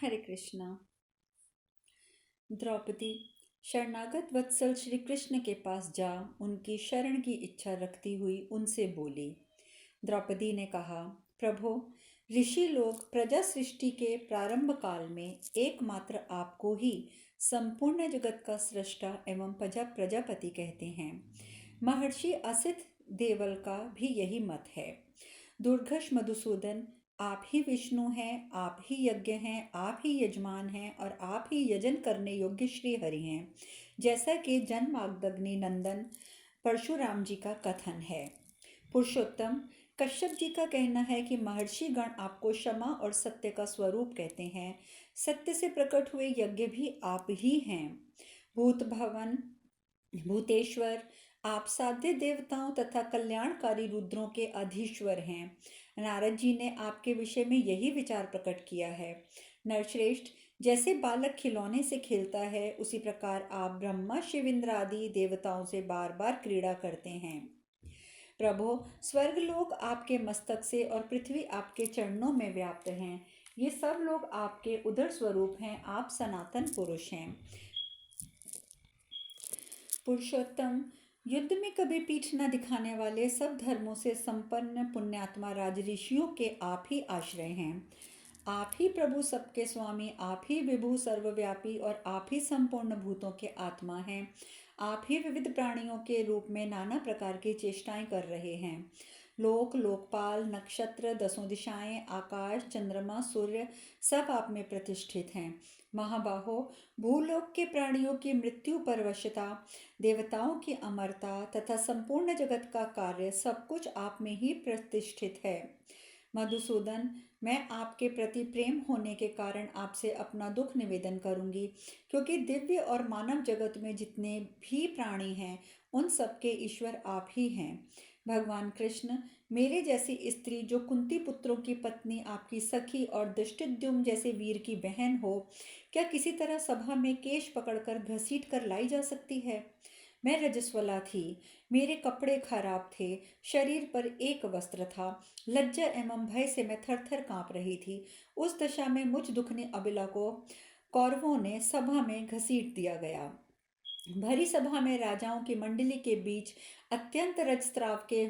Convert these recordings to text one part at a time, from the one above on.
हरे कृष्णा। द्रौपदी शरणागत वत्सल श्री कृष्ण के पास जा उनकी शरण की इच्छा रखती हुई उनसे बोली। द्रौपदी ने कहा, प्रभो, ऋषि लोग प्रजा सृष्टि के प्रारंभ काल में एकमात्र आपको ही संपूर्ण जगत का सृष्टा एवं प्रजापति कहते हैं। महर्षि असित देवल का भी यही मत है। दुर्घष मधुसूदन, आप ही विष्णु हैं, आप ही यज्ञ हैं, आप ही यजमान हैं और आप ही यजन करने योग्य श्री हरि हैं, जैसा कि जन्माग्नि नंदन परशुराम जी का कथन है। पुरुषोत्तम, कश्यप जी का कहना है कि महर्षि गण आपको क्षमा और सत्य का स्वरूप कहते हैं। सत्य से प्रकट हुए यज्ञ भी आप ही हैं। भूत भवन भूतेश्वर, आप साध्य देवताओं तथा कल्याणकारी रुद्रों के अधीश्वर हैं। नारद जी ने आपके विषय में यही विचार प्रकट किया है। नरश्रेष्ठ, जैसे बालक खिलौने से खेलता है, उसी प्रकार आप ब्रह्मा शिविंद्र आदि देवताओं से बार बार क्रीड़ा करते हैं। प्रभो, स्वर्गलोक आपके मस्तक से और पृथ्वी आपके चरणों में व्याप्त हैं। ये सब लोग आपके उदर स्वरूप हैं। आप सनातन पुरुष हैं। पुरुषोत्तम, युद्ध में कभी पीठ न दिखाने वाले सब धर्मों से संपन्न पुण्यात्मा राजऋषियों के आप ही आश्रय हैं। आप ही प्रभु सबके स्वामी, आप ही विभु सर्वव्यापी और आप ही संपूर्ण भूतों के आत्मा हैं। आप ही विविध प्राणियों के रूप में नाना प्रकार की चेष्टाएं कर रहे हैं। लोक, लोकपाल, नक्षत्र, दसों दिशाएं, आकाश, चंद्रमा, सूर्य सब आप में प्रतिष्ठित हैं। महाबाहो, भूलोक के प्राणियों की मृत्यु पर वशता, देवताओं की अमरता तथा संपूर्ण जगत का कार्य सब कुछ आप में ही प्रतिष्ठित है। मधुसूदन, मैं आपके प्रति प्रेम होने के कारण आपसे अपना दुख निवेदन करूंगी, क्योंकि दिव्य और मानव जगत में जितने भी प्राणी हैं उन सबके ईश्वर आप ही हैं। भगवान कृष्ण, मेरे जैसी स्त्री जो कुंती पुत्रों की पत्नी, आपकी सखी और दृष्टिद्युम्न जैसे वीर की बहन हो, क्या किसी तरह सभा में केश पकड़कर घसीट कर लाई जा सकती है? मैं रजस्वला थी, मेरे कपड़े खराब थे, शरीर पर एक वस्त्र था। लज्जा एवं भय से मैं थर थर काँप रही थी। उस दशा में मुझ दुखनी अबिला को कौरवों ने सभा में घसीट दिया गया। भरी सभा में राजाओं की मंडली के बीच अत्यंत रजस्राव के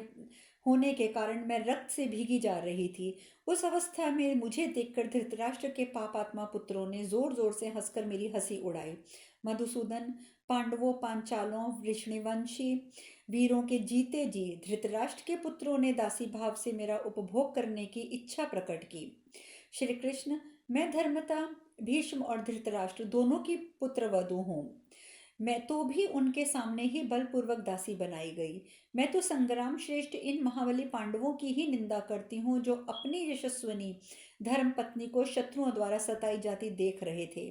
होने के कारण मैं रक्त से भीगी जा रही थी। उस अवस्था में मुझे देखकर धृतराष्ट्र के पापात्मा पुत्रों ने जोर जोर से हंसकर मेरी हंसी उड़ाई। मधुसूदन, पांडवों, पांचालों, वृष्णिवंशी वीरों के जीते जी धृतराष्ट्र के पुत्रों ने दासी भाव से मेरा उपभोग करने की इच्छा प्रकट की। श्री कृष्ण, मैं धर्मता भीष्म और धृतराष्ट्र दोनों की पुत्रवधू हूँ। मैं तो भी उनके सामने ही बलपूर्वक दासी बनाई गई। मैं तो संग्राम श्रेष्ठ इन महाबली पांडवों की ही निंदा करती हूँ, जो अपनी यशस्विनी धर्म पत्नी को शत्रुओं द्वारा सताई जाती देख रहे थे।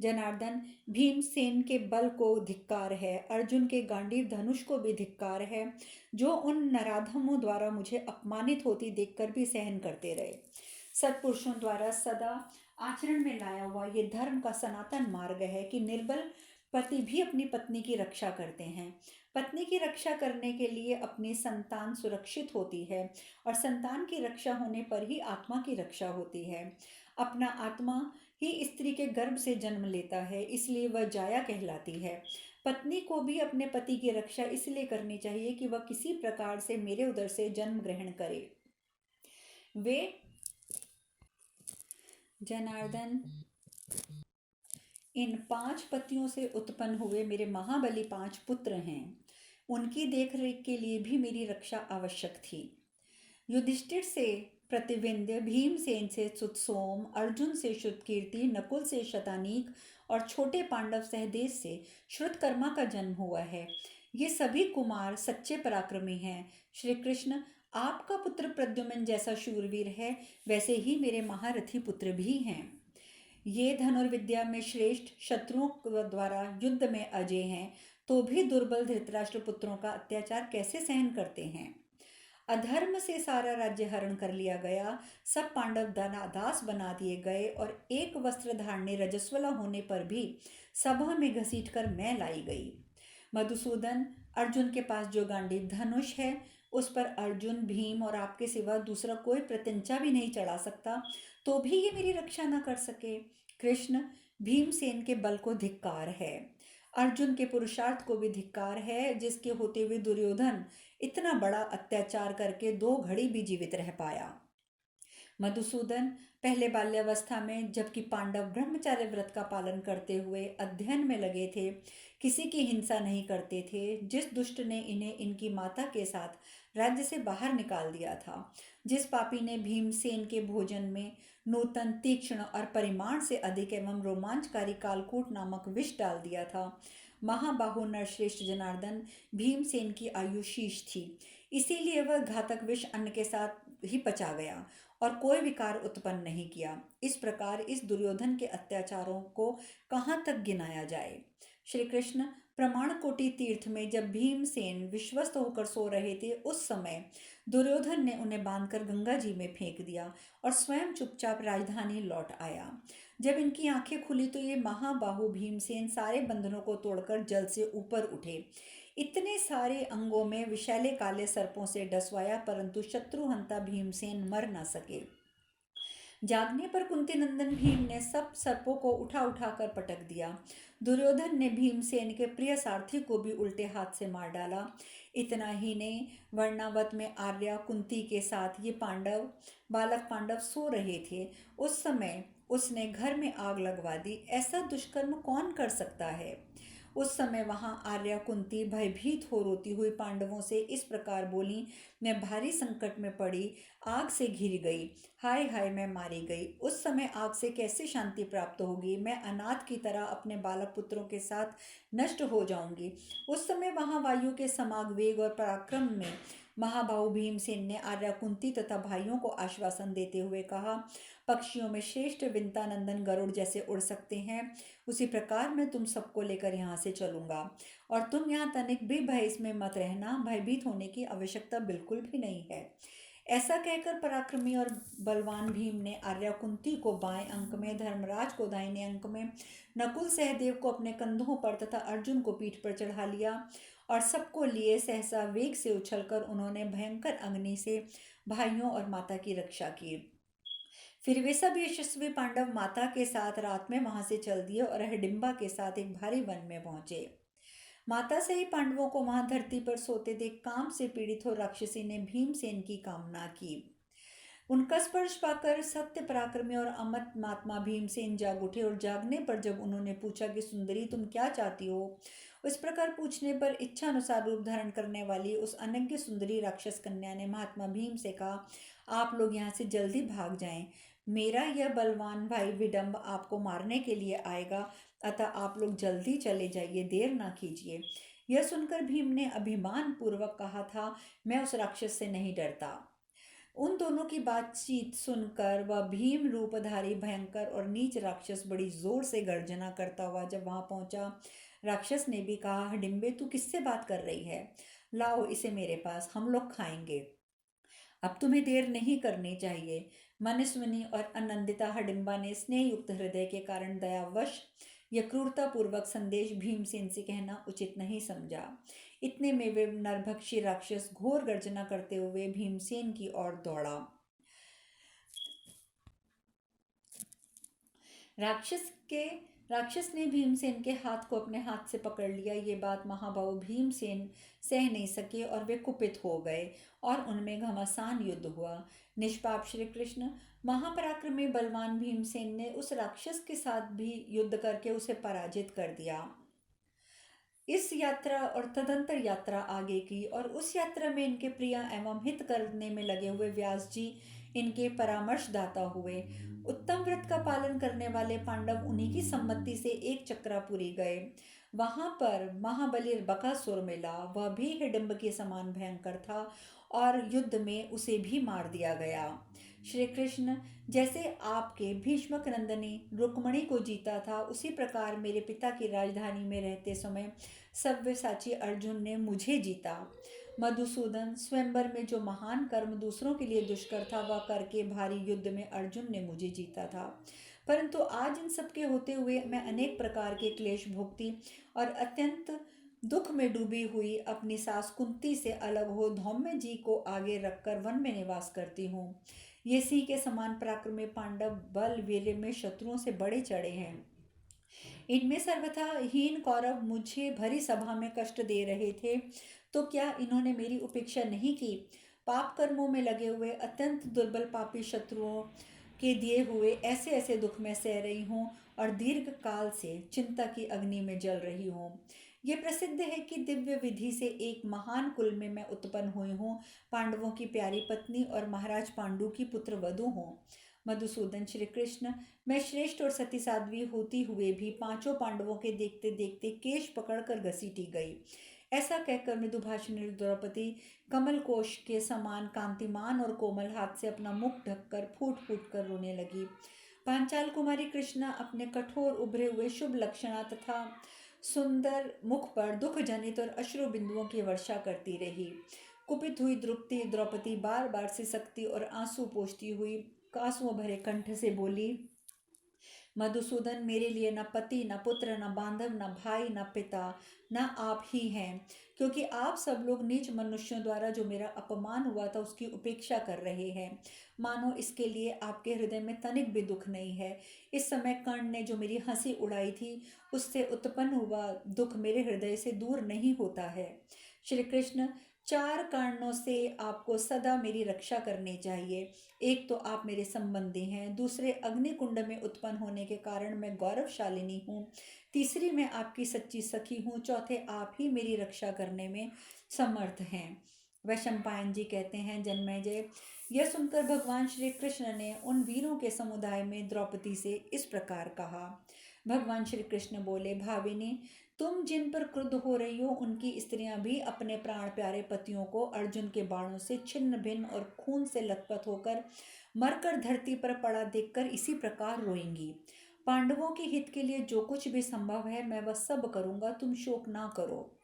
जनार्दन, भीमसेन के बल को धिक्कार है, अर्जुन के गांडीव धनुष को भी धिक्कार है, जो उन नराधमों द्वारा मुझे अपमानित होती देखकर भी सहन करते रहे। सत्पुरुषों द्वारा सदा आचरण में लाया हुआ ये धर्म का सनातन मार्ग है कि निर्बल पति भी अपनी पत्नी की रक्षा करते हैं। पत्नी की रक्षा करने के लिए अपनी संतान सुरक्षित होती है और संतान की रक्षा होने पर ही आत्मा की रक्षा होती है। अपना आत्मा ही स्त्री के गर्भ से जन्म लेता है, इसलिए वह जाया कहलाती है। पत्नी को भी अपने पति की रक्षा इसलिए करनी चाहिए कि वह किसी प्रकार से मेरे उदर से जन्म ग्रहण करे। वे जनार्दन, इन 5 पतियों से उत्पन्न हुए मेरे महाबली 5 पुत्र हैं। उनकी देखरेख के लिए भी मेरी रक्षा आवश्यक थी। युधिष्ठिर से प्रतिविंध्य, भीमसेन से सुतसोम, अर्जुन से श्रुतकीर्ति, नकुल से शतानीक और छोटे पांडव सहदेव से श्रुतकर्मा का जन्म हुआ है। ये सभी कुमार सच्चे पराक्रमी हैं। श्री कृष्ण, आपका पुत्र प्रद्युम्न जैसा शूरवीर है, वैसे ही मेरे महारथी पुत्र भी हैं। ये धनुर्विद्या में श्रेष्ठ, शत्रुओं द्वारा युद्ध में अजय हैं, तो भी दुर्बल धृतराष्ट्र पुत्रों का अत्याचार कैसे सहन करते हैं? अधर्म से सारा राज्य हरण कर लिया गया, सब पांडव दास बना दिए गए और एक वस्त्र धारणे रजस्वला होने पर भी सभा में घसीट कर मैं लाई गई। मधुसूदन, अर्जुन के पास जो गांडीव धनुष है, उस पर अर्जुन, भीम और आपके सिवा दूसरा कोई प्रत्यंचा भी नहीं चढ़ा सकता, तो भी ये मेरी रक्षा न कर सके। कृष्ण, भीमसेन के बल को धिक्कार है। अर्जुन के पुरुषार्थ को भी धिक्कार है, जिसके होते हुए दुर्योधन इतना बड़ा अत्याचार करके 2 घड़ी भी जीवित रह पाया। मधुसूदन, पहले बाल्यावस्था में जबकि पांडव ब्रह्मचार्य व्रत का पालन करते हुए अध्ययन में लगे थे, किसी की हिंसा नहीं करते थे, जिस दुष्ट ने इन्हें इनकी माता के साथ राज्य से बाहर निकाल दिया था, जिस पापी ने भीमसेन के भोजन में नूतन, तीक्ष्ण और परिमाण से अधिक एवं रोमांचकारी कालकूट नामक विष डाल दिया था, महाबाहु नरश्रेष्ठ जनार्दन, भीमसेन की आयु शीश थी, इसीलिए वह घातक विष अन्न के साथ ही पचा गया और कोई विकार उत्पन्न नहीं किया। इस प्रकार इस दुर्योधन के अत्याचारों को कहाँ तक गिनाया जाए। श्री कृष्ण, प्रमाण कोटि तीर्थ में जब भीमसेन विश्वस्त होकर सो रहे थे, उस समय दुर्योधन ने उन्हें बांधकर गंगा जी में फेंक दिया और स्वयं चुपचाप राजधानी लौट आया। जब इनकी आंखें खुली तो ये महाबाहु भीमसेन सारे बंधनों को तोड़कर जल से ऊपर उठे। इतने सारे अंगों में विषैले काले सर्पों से डसवाया, परंतु शत्रुहंता भीमसेन मर न सके। जागने पर कुंती नंदन भीम ने सब सर्पों को उठा उठा कर पटक दिया। दुर्योधन ने भीमसेन के प्रिय सारथी को भी उल्टे हाथ से मार डाला। इतना ही नहीं, वर्णावत में आर्या कुंती के साथ ये बालक पांडव सो रहे थे, उस समय उसने घर में आग लगवा दी। ऐसा दुष्कर्म कौन कर सकता है। उस समय वहां आर्या कुंती भयभीत हो रोती हुई पांडवों से इस प्रकार बोली, मैं भारी संकट में पड़ी, आग से घिर गई, हाय हाय मैं मारी गई। उस समय आग से कैसे शांति प्राप्त होगी। मैं अनाथ की तरह अपने बालक पुत्रों के साथ नष्ट हो जाऊंगी। उस समय वहां वायु के समाग वेग और पराक्रम में महाबाहु भीमसेन ने आर्या कुंती तथा भाइयों को आश्वासन देते हुए कहा, पक्षियों में श्रेष्ठ विंतानंदन गरुड़ जैसे उड़ सकते हैं, उसी प्रकार मैं तुम सबको लेकर यहाँ से चलूंगा और तुम यहाँ तनिक भी भय इसमें मत रहना। भयभीत होने की आवश्यकता बिल्कुल भी नहीं है। ऐसा कहकर पराक्रमी और बलवान भीम ने आर्या कुंती को बाएं अंक में, धर्मराज को दाहिने अंक में, नकुल सहदेव को अपने कंधों पर तथा अर्जुन को पीठ पर चढ़ा लिया और सबको लिए सहसा वेग से उछलकर उन्होंने भयंकर अग्नि से भाइयों और माता की रक्षा की। फिर वे सब यशस्वी पांडव माता के साथ रात में वहां से चल दिए और हिडिंबा के साथ एक भारी वन में पहुंचे। माता से ही पांडवों को वहां धरती पर सोते देख काम से पीड़ित हो राक्षसी ने भीमसेन की कामना की। उनका स्पर्श पाकर सत्य पराक्रमी और अमत महात्मा भीमसेन जाग उठे और जागने पर जब उन्होंने पूछा कि सुंदरी तुम क्या चाहती हो, इस प्रकार पूछने पर इच्छा अनुसार रूप धारण करने वाली उस अनज्ञ सुंदरी राक्षस कन्या ने महात्मा भीम से कहा, आप लोग यहाँ से जल्दी भाग जाएं, मेरा यह बलवान भाई विडंब आपको मारने के लिए आएगा, अतः आप लोग जल्दी चले जाइए, देर ना कीजिए। यह सुनकर भीम ने अभिमान पूर्वक कहा था, मैं उस राक्षस से नहीं डरता। उन दोनों की बातचीत सुनकर वह भीम रूपधारी भयंकर और नीच राक्षस बड़ी जोर से गर्जना करता हुआ जब वहां पहुंचा, राक्षस ने भी कहा, हडिम्बे तू किससे बात कर रही है, लाओ इसे मेरे पास, हम लोग खाएंगे। अब तुम्हें देर नहीं करनी चाहिए। मनस्विनी और आनंदिता हडिम्बा ने स्नेह युक्त हृदय के कारण दयावश यह क्रूरतापूर्वक संदेश भीमसेन से कहना उचित नहीं समझा। इतने में वे नरभक्षी राक्षस घोर गर्जना करते हुए भीमसेन की ओर दौड़ा। राक्षस ने भीमसेन के हाथ को अपने हाथ से पकड़ लिया। ये बात महाबाहु भीमसेन सह नहीं सके और वे कुपित हो गए और उनमें घमासान युद्ध हुआ। निष्पाप श्री कृष्ण, महापराक्रमी बलवान भीमसेन ने उस राक्षस के साथ भी युद्ध करके उसे पराजित कर दिया। इस यात्रा और तदंतर यात्रा आगे की और उस यात्रा में इनके प्रिय एवं हित करने में लगे हुए व्यास जी इनके परामर्शदाता हुए। उत्तम व्रत का पालन करने वाले पांडव उन्हीं की सम्मति से एक चक्रापुरी गए। वहां पर महाबली बकासुर मिला, वह भी हिडिंब के समान भयंकर था और युद्ध में उसे भी मार दिया गया। श्री कृष्ण, जैसे आपके भीष्मक नंदनी रुक्मणी को जीता था, उसी प्रकार मेरे पिता की राजधानी में रहते समय सव्यसाची अर्जुन ने मुझे जीता। मधुसूदन, स्वयंवर में जो महान कर्म दूसरों के लिए दुष्कर था, वह करके भारी युद्ध में अर्जुन ने मुझे जीता था। परंतु आज इन सब के होते हुए मैं अनेक प्रकार के क्लेश भोगती और अत्यंत दुख में डूबी हुई अपनी सास कुंती से अलग हो धौम्य जी को आगे रखकर वन में निवास करती हूँ। ये सिंह के समान पराक्रमी पांडव बल वीर्य में शत्रुओं से बड़े चढ़े हैं। इनमें सर्वथा हीन कौरव मुझे भरी सभा में कष्ट दे रहे थे, तो क्या इन्होंने मेरी उपेक्षा नहीं की? पाप कर्मों में लगे हुए अत्यंत दुर्बल पापी शत्रुओं के दिए हुए ऐसे ऐसे दुख में सह रही हूँ और दीर्घ काल से चिंता की अग्नि में जल रही हूँ। ये प्रसिद्ध है कि दिव्य विधि से एक महान कुल में मैं उत्पन्न हुई हूँ, पांडवों की प्यारी पत्नी और महाराज पांडु की पुत्र वधु हूँ। मधुसूदन, श्री कृष्ण, मैं श्रेष्ठ और सती साध्वी होती हुए भी पांचों पांडवों के देखते देखते केश पकड़कर घसीटी गई। ऐसा कहकर मृदुभाषिणी द्रौपदी कमल कोश के समान कांतिमान और कोमल हाथ से अपना मुख ढककर फूट फूट कर रोने लगी। पांचाल कुमारी कृष्णा अपने कठोर उभरे हुए शुभ लक्षणा तथा सुंदर मुख पर दुख जनित और अश्रु बिंदुओं की वर्षा करती रही। कुपित हुई द्रौपदी बार बार सिसकती और आंसू पोंछती हुई आंसुओं भरे कंठ से बोली, मधुसूदन, मेरे लिए न पति, न पुत्र, न बांधव, न भाई, न पिता, न आप ही हैं, क्योंकि आप सब लोग नीच मनुष्यों द्वारा जो मेरा अपमान हुआ था उसकी उपेक्षा कर रहे हैं। मानो इसके लिए आपके हृदय में तनिक भी दुख नहीं है। इस समय कर्ण ने जो मेरी हंसी उड़ाई थी उससे उत्पन्न हुआ दुख मेरे हृदय से दूर नहीं होता है। श्री कृष्ण, चार कारणों से आपको सदा मेरी रक्षा करनी चाहिए। एक तो आप मेरे संबंधी हैं, दूसरे अग्निकुंड में उत्पन्न होने के कारण मैं गौरवशालिनी हूँ, तीसरी मैं आपकी सच्ची सखी हूँ, चौथे आप ही मेरी रक्षा करने में समर्थ हैं। वैशंपायन जी कहते हैं, जन्मेजय, यह सुनकर भगवान श्री कृष्ण ने उन वीरों के समुदाय में द्रौपदी से इस प्रकार कहा। भगवान श्री कृष्ण बोले, भाविनी, तुम जिन पर क्रुद्ध हो रही हो उनकी स्त्रियां भी अपने प्राण प्यारे पतियों को अर्जुन के बाणों से छिन्न भिन्न और खून से लथपथ होकर मरकर धरती पर पड़ा देखकर इसी प्रकार रोएंगी। पांडवों के हित के लिए जो कुछ भी संभव है मैं वह सब करूंगा, तुम शोक ना करो।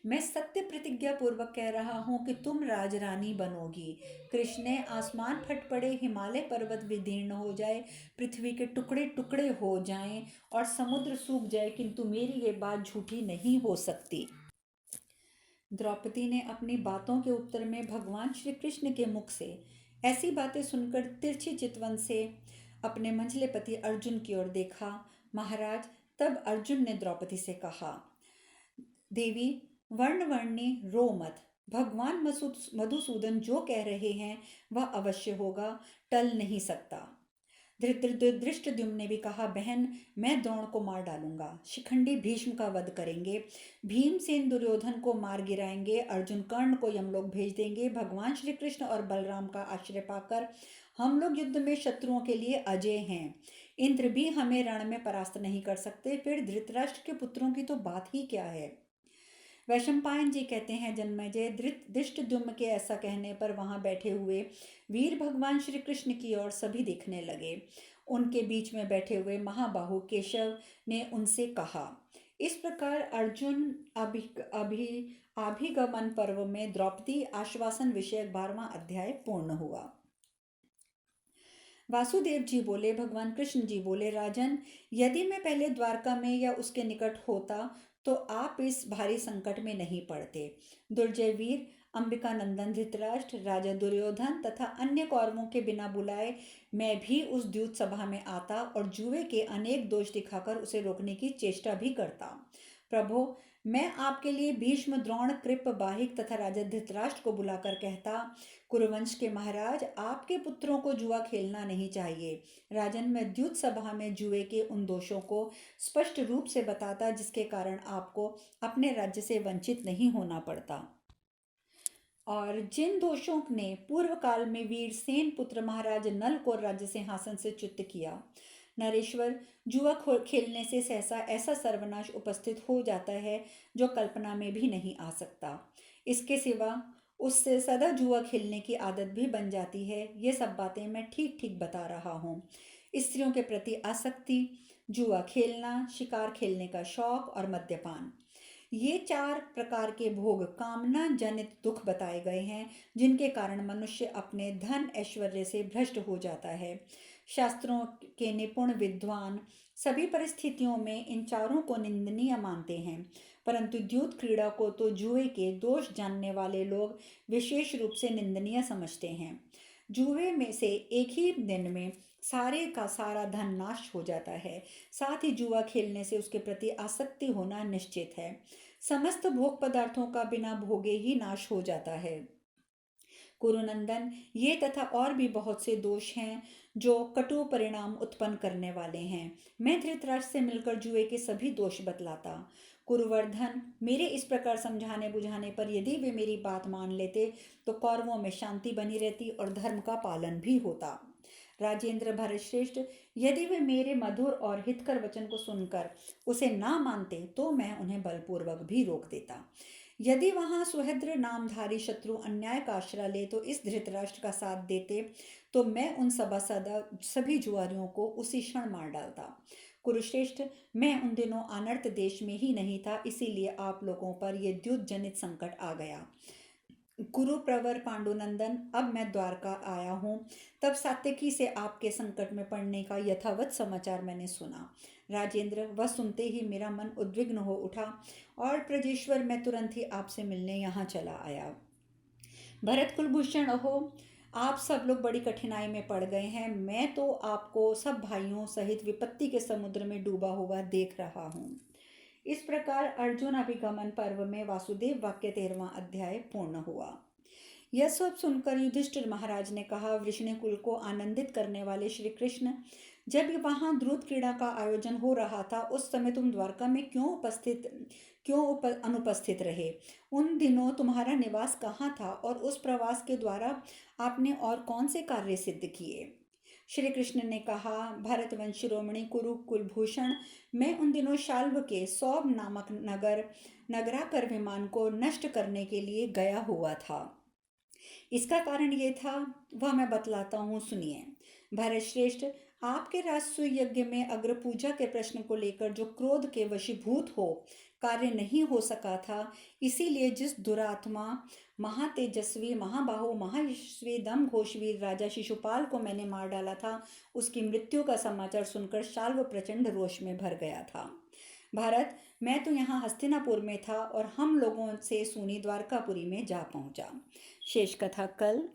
मैं सत्य प्रतिज्ञा पूर्वक कह रहा हूँ कि तुम राजरानी बनोगी। कृष्ण, आसमान फट पड़े, हिमालय पर्वत विदीर्ण हो जाए, पृथ्वी के टुकड़े टुकड़े हो जाएं और समुद्र सूख जाए, किंतु मेरी ये बात झूठी नहीं हो सकती। द्रौपदी ने अपनी बातों के उत्तर में भगवान श्री कृष्ण के मुख से ऐसी बातें सुनकर तिरछी चितवन से अपने मंझले पति अर्जुन की ओर देखा। महाराज, तब अर्जुन ने द्रौपदी से कहा, देवी वर्णवर्णी रो मत। भगवान मधुसूदन जो कह रहे हैं वह अवश्य होगा, टल नहीं सकता। धृष्टद्युम्न ने भी कहा, बहन, मैं द्रोण को मार डालूंगा, शिखंडी भीष्म का वध करेंगे, भीमसेन दुर्योधन को मार गिराएंगे, अर्जुन कर्ण को यमलोक भेज देंगे, भगवान श्री कृष्ण और बलराम का आश्रय पाकर हम लोग युद्ध में शत्रुओं के लिए अजय हैं। इंद्र भी हमें रण में परास्त नहीं कर सकते, फिर धृतराष्ट्र के पुत्रों की तो बात ही क्या है। वैशंपायन जी कहते हैं, जन्मेजय, धृष्टद्युम्न के ऐसा कहने पर वहां बैठे हुए वीर भगवान श्री कृष्ण की ओर सभी देखने लगे। उनके बीच में बैठे हुए महाबाहु केशव ने उनसे कहा। इस प्रकार अर्जुन अभिगमन पर्व में द्रौपदी आश्वासन विषयक 12वां अध्याय पूर्ण हुआ। वासुदेव जी बोले, भगवान कृष्ण जी बोले, राजन, यदि मैं पहले द्वारका में या उसके निकट होता तो आप इस भारी संकट में नहीं पड़ते। दुर्जय वीर अंबिका नंदन धृतराष्ट्र, राजा दुर्योधन तथा अन्य कौरवों के बिना बुलाए मैं भी उस द्यूत सभा में आता और जुए के अनेक दोष दिखाकर उसे रोकने की चेष्टा भी करता। प्रभो, मैं आपके लिए भीष्म, द्रोण, कृप, बाहिक तथा राजा धृतराष्ट्र को बुलाकर कहता, कुरुवंश के महाराज, आपके पुत्रों को जुआ खेलना नहीं चाहिए। राजन, मैं द्यूत सभा में जुए के उन दोषों को स्पष्ट रूप से बताता जिसके कारण आपको अपने राज्य से वंचित नहीं होना पड़ता, और जिन दोषों ने पूर्व काल में वीर सेन पुत्र महाराज नल को राज्य सिंहासन से च्युत किया। नरेश्वर, जुआ खेलने से सहसा ऐसा सर्वनाश उपस्थित हो जाता है जो कल्पना में भी नहीं आ सकता। इसके सिवा उससे सदा जुआ खेलने की आदत भी बन जाती है। ये सब बातें मैं ठीक ठीक बता रहा हूँ। स्त्रियों के प्रति आसक्ति, जुआ खेलना, शिकार खेलने का शौक और मद्यपान, ये 4 प्रकार के भोग कामना जनित दुख बताए गए हैं, जिनके कारण मनुष्य अपने धन ऐश्वर्य से भ्रष्ट हो जाता है। शास्त्रों के निपुण विद्वान सभी परिस्थितियों में इन चारों को निंदनीय मानते हैं, परंतु द्यूत क्रीड़ा को तो जुए के दोष जानने वाले लोग विशेष रूप से निंदनीय समझते हैं। जुए में से एक ही दिन में सारे का सारा धन नाश हो जाता है। साथ ही जुआ खेलने से उसके प्रति आसक्ति होना निश्चित है। समस्त भोग पदार्थों का बिना भोगे ही नाश हो जाता है। कुरुनंदन, ये तथा और भी बहुत से दोष हैं जो कटु परिणाम उत्पन्न करने वाले हैं। मैं धृतराष्ट्र से मिलकर जुए के सभी दोष बतलाता। कुरुवर्धन, मेरे इस प्रकार समझाने बुझाने पर यदि वे मेरी बात मान लेते तो कौरवों में शांति बनी रहती और धर्म का पालन भी होता। राजेंद्र भरतश्रेष्ठ, यदि वे मेरे मधुर और हितकर वचन को सुनकर उसे ना मानते तो मैं उन्हें बलपूर्वक भी रोक देता। यदि वहां सुहृद नामधारी शत्रु अन्याय का आश्रय ले तो इस धृतराष्ट्र का साथ देते तो मैं उन सभी जुआरियों को उसी क्षण मार डालता। कुरुश्रेष्ठ, मैं उन दिनों अनर्थ देश में ही नहीं था, इसीलिए आप लोगों पर यह द्युत जनित संकट आ गया। कुरुप्रवर पांडुनंदन, अब मैं द्वारका आया हूँ, तब सात्यकी से आपके संकट में पड़ने का यथावत समाचार मैंने सुना। राजेंद्र, वह सुनते ही मेरा मन उद्विग्न हो उठा और प्रजेश्वर, मैं तुरंत ही आपसे मिलने यहाँ चला आया। भरत कुलभूषण, अहो, आप सब लोग बड़ी कठिनाई में पड़ गए हैं। मैं तो आपको सब भाइयों सहित विपत्ति के समुद्र में डूबा हुआ देख रहा हूँ। इस प्रकार अर्जुन अभिगमन पर्व में वासुदेव वाक्य 13वां अध्याय पूर्ण हुआ। यह सब सुनकर युधिष्ठिर महाराज ने कहा, वृष्णिकुल को आनंदित करने वाले श्री कृष्ण, जब वहां द्रुत क्रीड़ा का आयोजन हो रहा था उस समय तुम द्वारका में क्यों अनुपस्थित रहे? उन दिनों तुम्हारा निवास कहाँ था और उस प्रवास के द्वारा आपने और कौन से कार्य सिद्ध किए? श्री कृष्ण ने कहा, भरतवंश शिरोमणि कुरु कुलभूषण, मैं उन दिनों शाल्व के सौभ नामक नगराकर विमान को नष्ट करने के लिए गया हुआ था। इसका कारण ये था, वह मैं बतलाता हूँ, सुनिए। भरत श्रेष्ठ, आपके राजसूय यज्ञ में अग्र पूजा के प्रश्न को लेकर जो क्रोध के वशीभूत हो कार्य नहीं हो सका था, इसीलिए जिस दुरात्मा महातेजस्वी महाबाहु महायशस्वी दम घोषवीर राजा शिशुपाल को मैंने मार डाला था, उसकी मृत्यु का समाचार सुनकर शाल्व प्रचंड रोष में भर गया था। भारत, मैं तो यहाँ हस्तिनापुर में था और हम लोगों से सुनी द्वारकापुरी में जा पहुँचा। शेष कथा कल।